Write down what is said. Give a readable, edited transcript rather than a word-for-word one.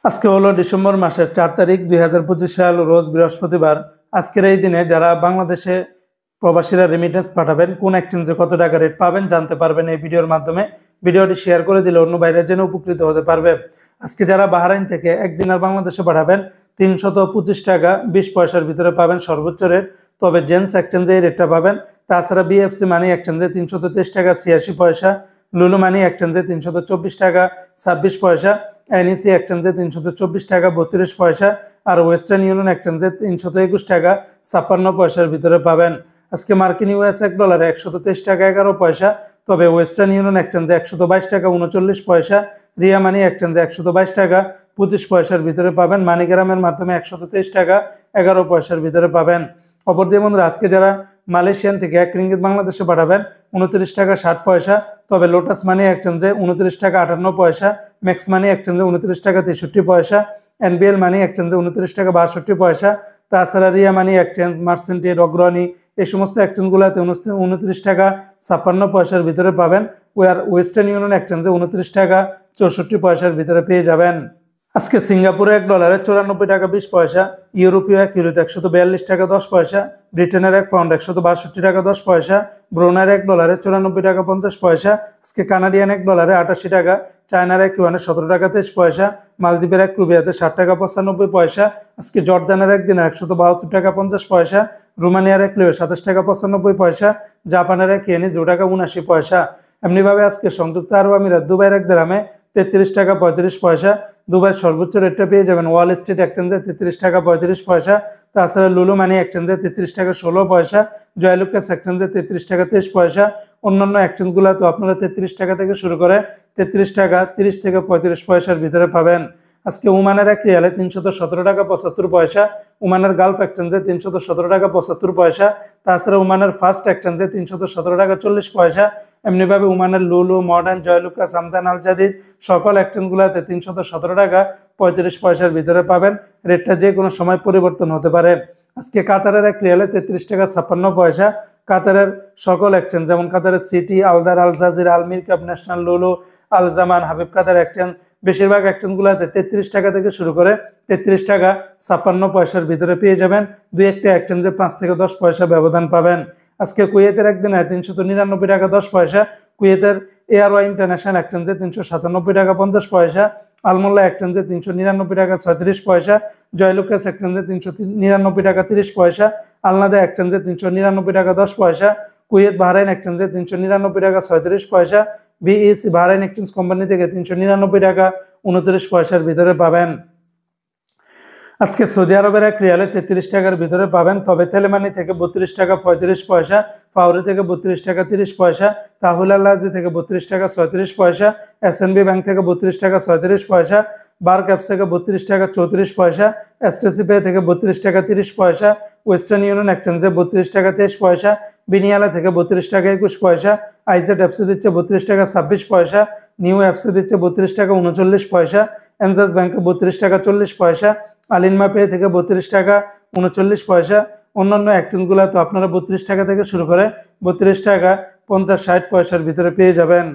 আজকে হলো ডিসেম্বর মাসের ৪ তারিখ ২০২৫ সাল, রোজ বৃহস্পতিবার। আজকের এই দিনে যারা বাংলাদেশে প্রবাসীরা রেমিটেন্স পাঠাবেন, কোন এক্সচেঞ্জে কত টাকা রেট পাবেন জানতে পারবেন এই ভিডিওর মাধ্যমে। ভিডিওটি শেয়ার করে দিলে অন্য বাইরে জেনে উপকৃত হতে পারবে। আজকে যারা বাহরাইন থেকে একদিনের বাংলাদেশে পাঠাবেন ৩২৫ টাকা ২০ পয়সার ভিতরে পাবেন সর্বোচ্চ রেট। তবে জেন্স এক্সচেঞ্জে এই রেটটা পাবেন। তাছাড়া বিএফসি মানি এক্সচেঞ্জে ৩২৩ টাকা ৮৬ পয়সা, লুলু মানি এক্সচেঞ্জে ৩২৪ টাকা ২৬ পয়সা, এনইসি এক্সচেঞ্জে ৩২৪ টাকা ৩২ পয়সা, আর ওয়েস্টার্ন ইউনিয়ন এক্সচেঞ্জে ৩২১ টাকা ৫৬ পয়সার ভিতরে পাবেন। আজকে মার্কিন ইউএস $1 123 টাকা 11 পয়সা। তবে ওয়েস্টার্ন ইউনিয়ন এক্সচেঞ্জে 122 টাকা 39 পয়সা, রিয়া মানি এক্সচেঞ্জে 122 টাকা 25 পয়সার ভিতরে পাবেন। মানিগ্রামের মাধ্যমে 123 টাকা 11 পয়সার ভিতরে পাবেন। অপরদিকে বন্ধুরা, আজকে যারা মালয়েশিয়ান থেকে 1 রিঙ্গিত বাংলাদেশে পাঠাবেন 29 টাকা 60 পয়সা। তবে লোটাস মানি এক্সচেঞ্জে 29 টাকা 58 পয়সা, ম্যাক্স মানি এক্সচেঞ্জে 29 টাকা 63 পয়সা, এনবিএল মানি এক্সচেঞ্জে 29 টাকা 62 পয়সা। তাছাড়া রিয়া মানি এক্সচেঞ্জ, মার্সেন্টেড, অগ্রণী এই সমস্ত এক্সচেঞ্জগুলোতে 29 টাকা 56 পয়সার ভিতরে পাবেন। ওয়েস্টার্ন ইউনিয়ন এক্সচেঞ্জে 29 টাকা 64 পয়সার ভিতরে পেয়ে যাবেন। আজকে সিঙ্গাপুরে $1 94 টাকা 20 পয়সা, ইউরোপীয় €1 142 টাকা 10 পয়সা, ব্রিটেনের £1 162 টাকা 10 পয়সা, ব্রুনাইয়ের $1 94 টাকা 50 পয়সা, আজকে কানাডিয়ান $1 88 টাকা, চায়নার $1 17 টাকা 23 পয়সা, মালদ্বীপের ₹1 60 টাকা 95 পয়সা, আজকে জর্দানের একদিনের 172 টাকা 50 পয়সা, রোমানিয়ার €1 27 টাকা 95 পয়সা, জাপানের $1 0 টাকা 79 পয়সা। এমনিভাবে আজকে সংযুক্ত আরব আমিরাত দুবাইয়ের এক দিরহামে 33 টাকা 35 পয়সা। দুবাইয়ের সর্বোচ্চ রেটটা পেয়ে যাবেন ওয়াল স্ট্রিট এক্সচেঞ্জে 33 টাকা 35 পয়সা। তাছাড়া লুলু মানি এক্সচেঞ্জে 33 টাকা 16 পয়সা, জয়লুকাস এক্সচেঞ্জে 33 টাকা 23 পয়সা। অন্যান্য এক্সচেঞ্জগুলো তো আপনারা 33 টাকা থেকে শুরু করে 33 টাকা 30 থেকে 35 পয়সার ভিতরে পাবেন। আজকে ওমানের $1 317 টাকা 75 পয়সা, ওমানের গালফ এক্সচেঞ্জে 317 টাকা 75 পয়সা। তাছাড়া ওমানের ফার্স্ট এক্সচেঞ্জে 317 টাকা 40 পয়সা। এমনিভাবে ওমানের লুলু, মডার্ন, জয়লুকাস, আমদান, আল জাদিদ সকল এক্সচেঞ্জগুলোতে 317 টাকা 35 পয়সার ভিতরে পাবেন। রেটটা যে কোনো সময় পরিবর্তন হতে পারে। আজকে কাতারের $1 33 টাকা 56 পয়সা। কাতারের সকল এক্সচেঞ্জ যেমন কাতারের সিটি, আলদার, আল জাজিরা, আল মিরকাব, ন্যাশনাল, লুলু, আল জামান, হাবিব কাতার এক্সচেঞ্জ বেশিরভাগ এক্সচেঞ্জগুলোতে 33 টাকা থেকে শুরু করে 33 টাকা 56 পয়সার ভিতরে পেয়ে যাবেন। দুই একটা এক্সচেঞ্জে 5 থেকে 10 পয়সা ব্যবধান পাবেন। আজকে কুয়েতের একদিনে 399 টাকা 10 পয়সা, কুয়েতের এয়ারওয়াই ইন্টারন্যাশনাল এক্সচেঞ্জে 397 টাকা 50 পয়সা, আলমোল্লা এক্সচেঞ্জে 399 টাকা 36 পয়সা, জয়লুকাস এক্সচেঞ্জে 399 টাকা 30 পয়সা, আলনাদা এক্সচেঞ্জে 399 টাকা 10 পয়সা, কুয়েত বাহরাইন এক্সচেঞ্জে 399 টাকা 36 পয়সা, বিইসি বাহরাইন এক্সচেঞ্জ কোম্পানি থেকে 399 টাকা 29 পয়সার ভিতরে পাবেন। আজকে সৌদি আরবের $1 33 টাকার ভিতরে পাবেন। তবে তেলেমানি থেকে 32 টাকা 35 পয়সা, ফাউরি থেকে 32 টাকা 30 পয়সা, তাহুল আল্লাজি থেকে 32 টাকা 36 পয়সা, এসএনবি ব্যাংক থেকে 32 টাকা 36 পয়সা, বার ক্যাপস থেকে 32 টাকা 34 পয়সা, এসটিসি পে থেকে 32 টাকা 30 পয়সা, ওয়েস্টার্ন ইউনিয়ন এক্সচেঞ্জে 32 টাকা 23 পয়সা, বিনিয়ালা থেকে 32 টাকা 21 পয়সা, আইজেড এফসি দিচ্ছে 32 টাকা 26 পয়সা, নিউ এফসি দিচ্ছে 32 টাকা 39 পয়সা, এনজাস ব্যাংকে 32 টাকা 40 পয়সা, আলিনমা পে থেকে 32 টাকা 39 পয়সা। অন্যান্য এক্সচেঞ্জগুলো তো আপনারা 32 টাকা থেকে শুরু করে 32 টাকা 50-60 পয়সার ভিতরে পেয়ে যাবেন।